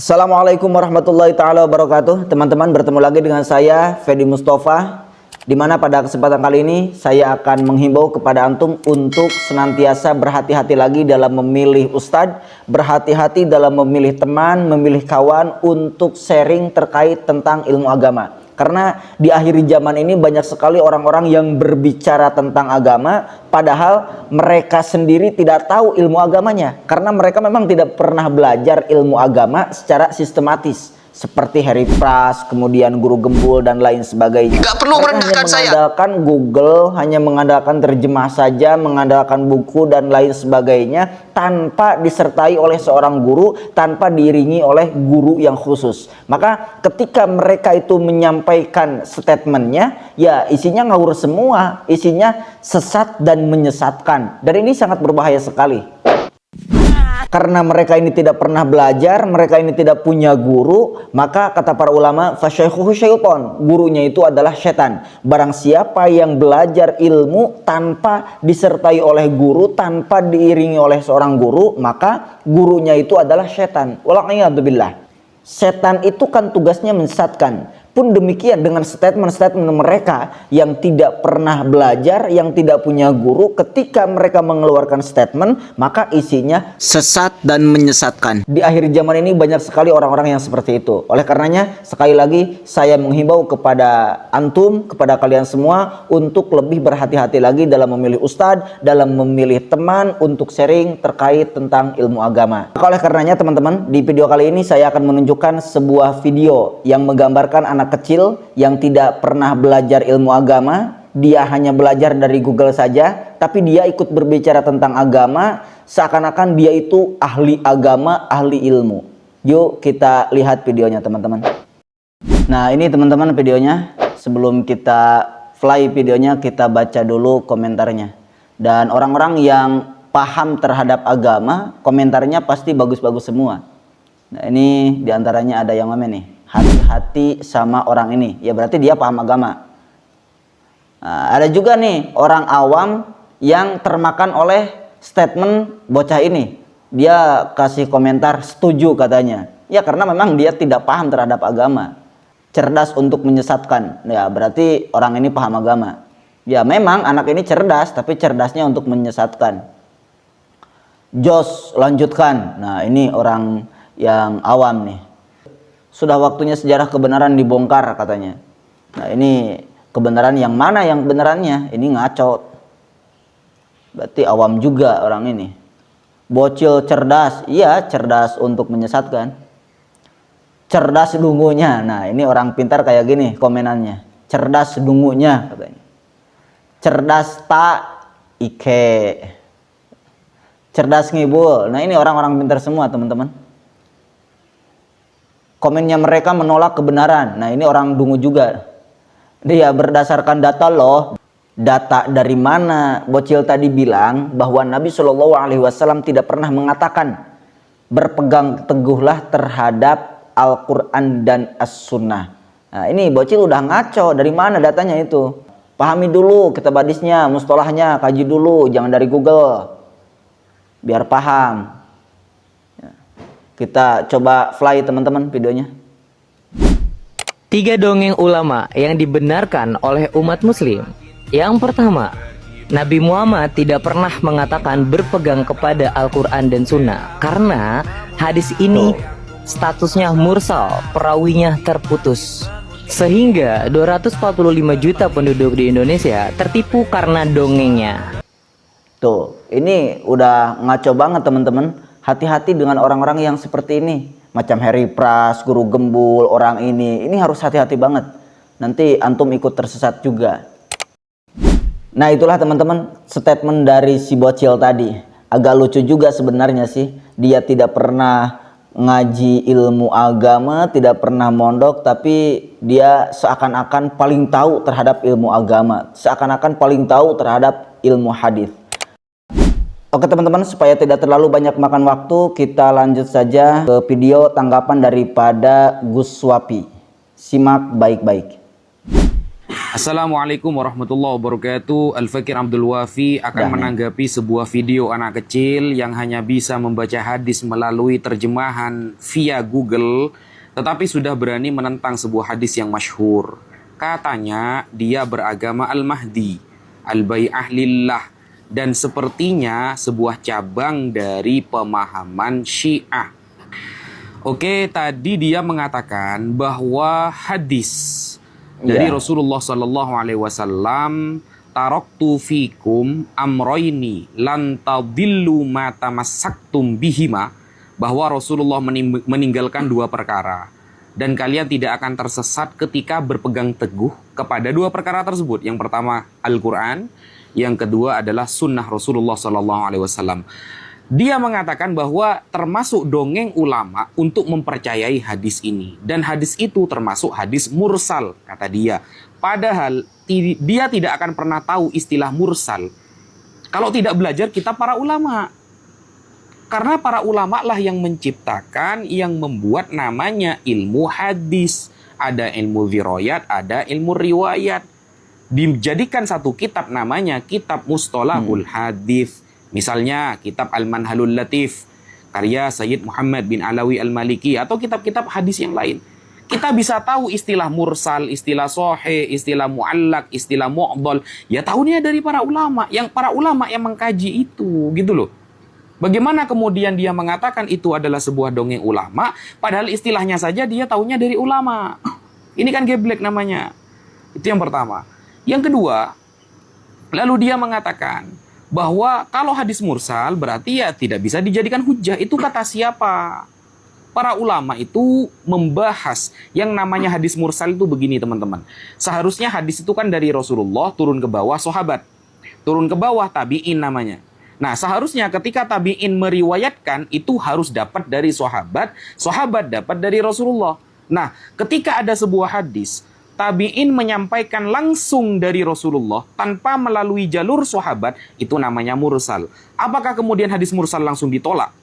Assalamualaikum warahmatullahi taala wabarakatuh. Teman-teman, bertemu lagi dengan saya Fedi Mustafa, di mana pada kesempatan kali ini saya akan menghimbau kepada antum untuk senantiasa berhati-hati lagi dalam memilih ustadz, berhati-hati dalam memilih teman, memilih kawan untuk sharing terkait tentang ilmu agama. Karena di akhir zaman ini banyak sekali orang-orang yang berbicara tentang agama, padahal mereka sendiri tidak tahu ilmu agamanya. Karena mereka memang tidak pernah belajar ilmu agama secara sistematis. Seperti Harry Pras, kemudian Guru Gembul, dan lain sebagainya. Gak perlu merendahkan saya. Hanya mengandalkan Google, hanya mengandalkan terjemah saja, mengandalkan buku dan lain sebagainya, tanpa disertai oleh seorang guru, tanpa diiringi oleh guru yang khusus. Maka ketika mereka itu menyampaikan statementnya, ya isinya ngawur semua, isinya sesat dan menyesatkan. Dan ini sangat berbahaya sekali. Karena mereka ini tidak pernah belajar, mereka ini tidak punya guru, maka kata para ulama, fasyaikhuhu syaiton, gurunya itu adalah setan. Barang siapa yang belajar ilmu tanpa disertai oleh guru, tanpa diiringi oleh seorang guru, maka gurunya itu adalah setan. Wala'iyadzubillah. Setan itu kan tugasnya menyesatkan. Pun demikian dengan statement-statement mereka yang tidak pernah belajar, yang tidak punya guru, ketika mereka mengeluarkan statement, maka isinya sesat dan menyesatkan. Di akhir zaman ini banyak sekali orang-orang yang seperti itu. Oleh karenanya, sekali lagi saya menghimbau kepada antum, kepada kalian semua, untuk lebih berhati-hati lagi dalam memilih ustadz, dalam memilih teman untuk sharing terkait tentang ilmu agama. Oleh karenanya teman-teman, di video kali ini saya akan menunjukkan sebuah video yang menggambarkan anak kecil yang tidak pernah belajar ilmu agama. Dia hanya belajar dari Google saja, tapi dia ikut berbicara tentang agama seakan-akan dia itu ahli agama, ahli ilmu. Yuk kita lihat videonya teman-teman. Nah ini teman-teman videonya. Sebelum kita play videonya, kita baca dulu komentarnya. Dan orang-orang yang paham terhadap agama, komentarnya pasti bagus-bagus semua. Nah ini diantaranya ada yang mana nih? Hati-hati sama orang ini, ya berarti dia paham agama. Nah, ada juga nih orang awam yang termakan oleh statement bocah ini. Dia kasih komentar setuju katanya. Ya karena memang dia tidak paham terhadap agama. Cerdas untuk menyesatkan. Ya berarti orang ini paham agama. Ya memang anak ini cerdas, tapi cerdasnya untuk menyesatkan. Jos lanjutkan. Nah ini orang yang awam nih. Sudah waktunya sejarah kebenaran dibongkar katanya. Nah ini kebenaran yang mana yang kebenarannya? Ini ngaco. Berarti awam juga orang ini. Bocil cerdas. Iya cerdas untuk menyesatkan. Cerdas dungunya. Nah ini orang pintar kayak gini komenannya. Cerdas dungunya katanya. Cerdas tak ike. Cerdas ngibul. Nah ini orang-orang pintar semua teman-teman. Komennya mereka menolak kebenaran. Nah ini orang dungu juga. Dia berdasarkan data loh. Data dari mana? Bocil tadi bilang bahwa Nabi SAW tidak pernah mengatakan berpegang teguhlah terhadap Al-Quran dan As-Sunnah. Nah ini bocil udah ngaco. Dari mana datanya itu? Pahami dulu kitab hadisnya, mustalahnya, kaji dulu. Jangan dari Google. Biar paham. Kita coba play teman-teman videonya. 3 dongeng ulama yang dibenarkan oleh umat muslim. Yang pertama, Nabi Muhammad tidak pernah mengatakan berpegang kepada Al-Quran dan Sunnah, karena hadis ini statusnya mursal, perawinya terputus. Sehingga 245 juta penduduk di Indonesia tertipu karena dongengnya. Tuh, ini udah ngaco banget teman-teman. Hati-hati dengan orang-orang yang seperti ini. Macam Harry Pras, Guru Gembul, orang ini. Ini harus hati-hati banget. Nanti antum ikut tersesat juga. Nah itulah teman-teman statement dari si bocil tadi. Agak lucu juga sebenarnya sih. Dia tidak pernah ngaji ilmu agama, tidak pernah mondok, tapi dia seakan-akan paling tahu terhadap ilmu agama. Seakan-akan paling tahu terhadap ilmu hadis. Oke teman-teman, supaya tidak terlalu banyak makan waktu, kita lanjut saja ke video tanggapan daripada Gus Swapi. Simak baik-baik. Assalamualaikum warahmatullahi wabarakatuh. Al-Fakir Abdul Wafi akan menanggapi sebuah video anak kecil yang hanya bisa membaca hadis melalui terjemahan via Google, tetapi sudah berani menentang sebuah hadis yang masyhur. Katanya dia beragama Al-Mahdi, Al-Bai'ah Lillah, dan sepertinya sebuah cabang dari pemahaman Syiah. Oke, tadi dia mengatakan bahwa hadis dari Rasulullah Sallallahu Alaihi Wasallam, taraktu fikum amroini lan tadillu ma tamassaktum bihima, bahwa Rasulullah meninggalkan dua perkara dan kalian tidak akan tersesat ketika berpegang teguh kepada dua perkara tersebut. Yang pertama Al-Quran, yang kedua adalah sunnah Rasulullah Sallallahu Alaihi Wasallam. Dia mengatakan bahwa termasuk dongeng ulama untuk mempercayai hadis ini. Dan hadis itu termasuk hadis mursal, kata dia. Padahal dia tidak akan pernah tahu istilah mursal kalau tidak belajar kitab para ulama. Karena para ulama lah yang menciptakan, yang membuat namanya ilmu hadis. Ada ilmu riwayat, ada ilmu riwayat. Dijadikan satu kitab namanya kitab Mustalahul Hadis. Misalnya kitab Al-Manhalul Latif karya Sayyid Muhammad bin Alawi Al-Maliki, atau kitab-kitab hadis yang lain. Kita bisa tahu istilah mursal, istilah sahih, istilah muallak, istilah mu'dhal. Ya tahunya dari para ulama, yang mengkaji itu, gitu loh. Bagaimana kemudian dia mengatakan itu adalah sebuah dongeng ulama, padahal istilahnya saja dia tahunya dari ulama. Ini kan geblek namanya. Itu yang pertama. Yang kedua, lalu dia mengatakan bahwa kalau hadis mursal berarti ya tidak bisa dijadikan hujjah. Itu kata siapa? Para ulama itu membahas yang namanya hadis mursal itu begini, teman-teman. Seharusnya hadis itu kan dari Rasulullah turun ke bawah sahabat, turun ke bawah tabi'in namanya. Nah, seharusnya ketika tabi'in meriwayatkan itu harus dapat dari sahabat, sahabat dapat dari Rasulullah. Nah, ketika ada sebuah hadis tabi'in menyampaikan langsung dari Rasulullah tanpa melalui jalur sahabat, itu namanya mursal. Apakah kemudian hadis mursal langsung ditolak?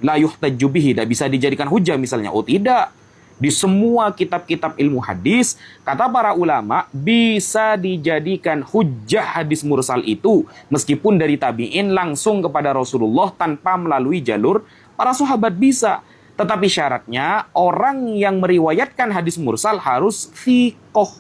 La yuhtajju bihi, tidak bisa dijadikan hujah misalnya? Oh tidak. Di semua kitab-kitab ilmu hadis, kata para ulama, bisa dijadikan hujah hadis mursal itu meskipun dari tabi'in langsung kepada Rasulullah tanpa melalui jalur para sahabat, bisa. Tetapi syaratnya orang yang meriwayatkan hadis mursal harus thiqoh.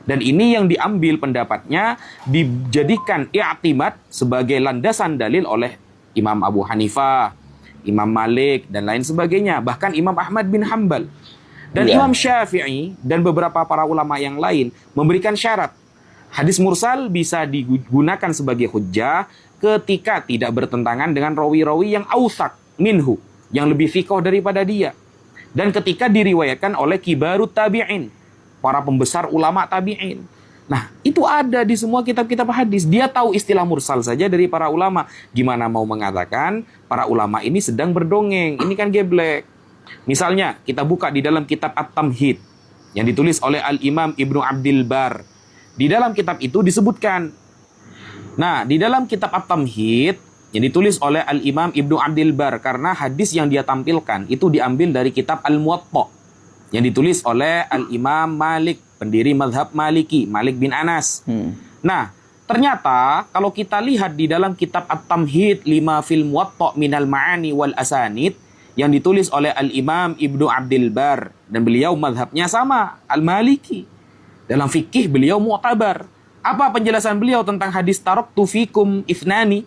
Dan ini yang diambil pendapatnya, dijadikan i'timad sebagai landasan dalil oleh Imam Abu Hanifah, Imam Malik, dan lain sebagainya. Bahkan Imam Ahmad bin Hanbal. Dan Imam Syafi'i dan beberapa para ulama yang lain memberikan syarat. Hadis mursal bisa digunakan sebagai hujjah ketika tidak bertentangan dengan rawi-rawi yang awthaq minhu, yang lebih fiqh daripada dia. Dan ketika diriwayatkan oleh kibarut tabi'in, para pembesar ulama tabi'in. Nah, itu ada di semua kitab-kitab hadis. Dia tahu istilah mursal saja dari para ulama. Gimana mau mengatakan para ulama ini sedang berdongeng? Ini kan geblek. Misalnya, kita buka di dalam kitab At-Tamhid yang ditulis oleh Al-Imam Ibnu Abdil Bar. Di dalam kitab itu disebutkan. Nah, di dalam kitab At-Tamhid yang ditulis oleh Al-Imam Ibnu Abdil Bar, karena hadis yang dia tampilkan itu diambil dari kitab Al-Muwatta yang ditulis oleh Al-Imam Malik, pendiri mazhab Maliki, Malik bin Anas. Nah, ternyata kalau kita lihat di dalam kitab At-Tamhid lima fil Muwatta minal ma'ani wal asanid yang ditulis oleh Al-Imam Ibnu Abdil Bar, dan beliau mazhabnya sama, Al-Maliki. Dalam fikih beliau mu'tabar. Apa penjelasan beliau tentang hadis taraktu fikum ithnani?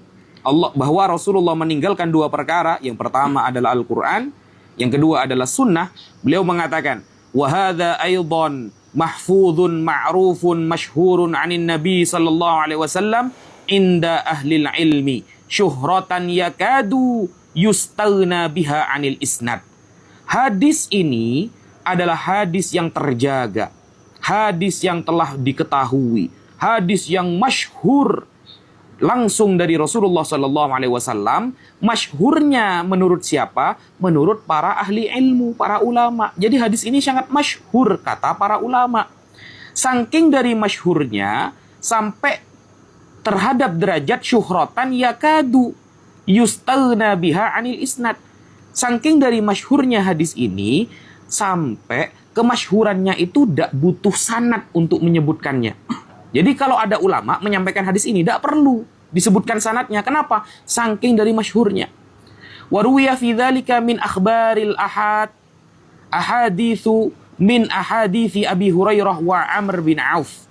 Bahwa Rasulullah meninggalkan dua perkara. Yang pertama adalah Al-Quran, yang kedua adalah sunnah. Beliau mengatakan, wa hadza aidan mahfudun ma'rufun masyhurun 'anin nabi sallallahu alaihi wasallam inda ahlil ilmi syuhratan yakadu yustaghna biha 'anil isnad. Hadis ini adalah hadis yang terjaga, hadis yang telah diketahui, hadis yang masyhur langsung dari Rasulullah Sallallahu Alaihi Wasallam. Masyhurnya menurut siapa? Menurut para ahli ilmu, para ulama. Jadi hadis ini sangat masyhur kata para ulama. Saking dari masyhurnya sampai terhadap derajat syuhratan yakadu yustaghna biha anil isnad. Saking dari masyhurnya hadis ini sampai kemasyhurannya itu tidak butuh sanad untuk menyebutkannya. Jadi kalau ada ulama menyampaikan hadis ini, tidak perlu disebutkan sanadnya. Kenapa? Saking dari masyhurnya. Waruwiya fi dzalika min akhbaril ahaditsu min ahadithi Abi Hurairah wa Amr bin Auf.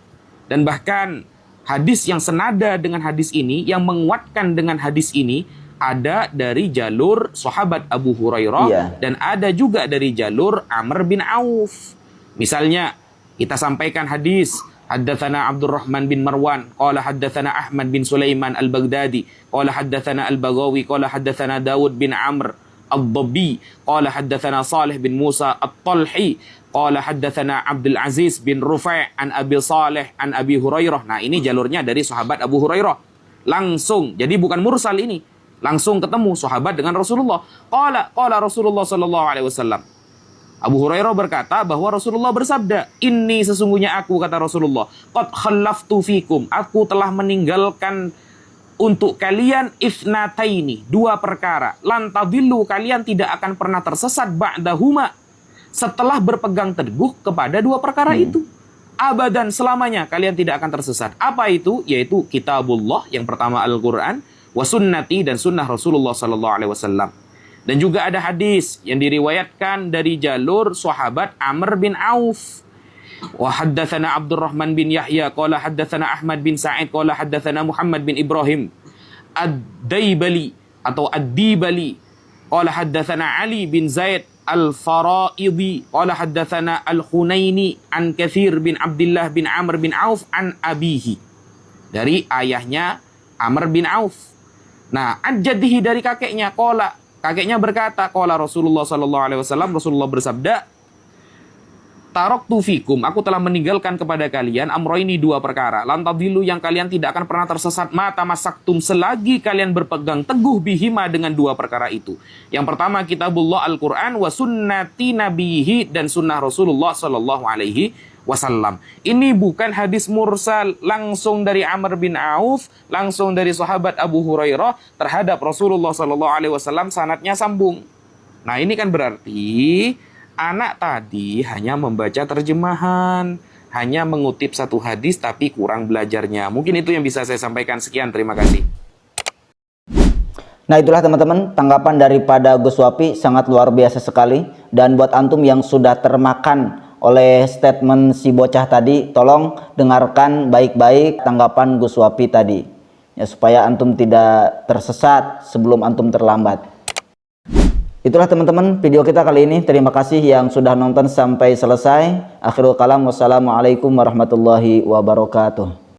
Dan bahkan hadis yang senada dengan hadis ini, yang menguatkan dengan hadis ini, ada dari jalur sahabat Abu Hurairah dan ada juga dari jalur Amr bin Auf. Misalnya, kita sampaikan hadis, haddatsana Abdurrahman bin Marwan, qala haddatsana Ahmad bin Sulaiman al-Baghdadi, qala haddatsana al-Baghawi, qala haddatsana Dawud bin Amr al-Dabbi, qala haddatsana Salih bin Musa at-Talhi, qala haddatsana Abdul Aziz bin Rufai' an Abi Salih an Abi Hurairah. Nah, ini jalurnya dari sahabat Abu Hurairah. Langsung, jadi bukan mursal ini. Langsung ketemu sahabat dengan Rasulullah. Qala Rasulullah sallallahu alaihi wasallam. Abu Hurairah berkata bahwa Rasulullah bersabda, "Inni sesungguhnya aku," kata Rasulullah, "qad khallaftu fikum, aku telah meninggalkan untuk kalian ifnataini, dua perkara. Lan tadillu, kalian tidak akan pernah tersesat ba'dahuma, setelah berpegang teguh kepada dua perkara itu. Abadan, selamanya kalian tidak akan tersesat." Apa itu? Yaitu kitabullah, yang pertama Al-Qur'an, wa sunnati, dan sunnah Rasulullah sallallahu alaihi wasallam. Dan juga ada hadis yang diriwayatkan dari jalur sahabat Amr bin Auf. Wa haddatsana Abdurrahman bin Yahya qala haddatsana Ahmad bin Sa'id qala haddatsana Muhammad bin Ibrahim ad-Daibali atau ad-Dibali qala haddatsana Ali bin Zaid al-Faraidi qala haddatsana al-Hunaini an Katsir bin Abdullah bin Amr bin Auf an abihi, dari ayahnya Amr bin Auf. Nah, an jaddihi, dari kakeknya, qala, kakeknya berkata, qala Rasulullah sallallahu alaihi wasallam, Rasulullah bersabda, taraktu fikum, aku telah meninggalkan kepada kalian amroini, dua perkara, lan tadillu, yang kalian tidak akan pernah tersesat, mata masaktum, selagi kalian berpegang teguh bihima, dengan dua perkara itu. Yang pertama kitabullah Al-Qur'an, wa sunnati nabihi, dan sunnah Rasulullah sallallahu alaihi wasallam. Ini bukan hadis mursal, langsung dari Amr bin Auf, langsung dari sahabat Abu Hurairah terhadap Rasulullah sallallahu alaihi wasallam, sanadnya sambung. Nah, ini kan berarti anak tadi hanya membaca terjemahan, hanya mengutip satu hadis tapi kurang belajarnya. Mungkin itu yang bisa saya sampaikan. Sekian, terima kasih. Nah, itulah teman-teman tanggapan daripada Gus Wapi, sangat luar biasa sekali. Dan buat antum yang sudah termakan oleh statement si bocah tadi, tolong dengarkan baik-baik tanggapan Gus Wapi tadi, ya, supaya antum tidak tersesat sebelum antum terlambat. Itulah teman-teman video kita kali ini. Terima kasih yang sudah nonton sampai selesai. Akhirul kalam, wassalamualaikum warahmatullahi wabarakatuh.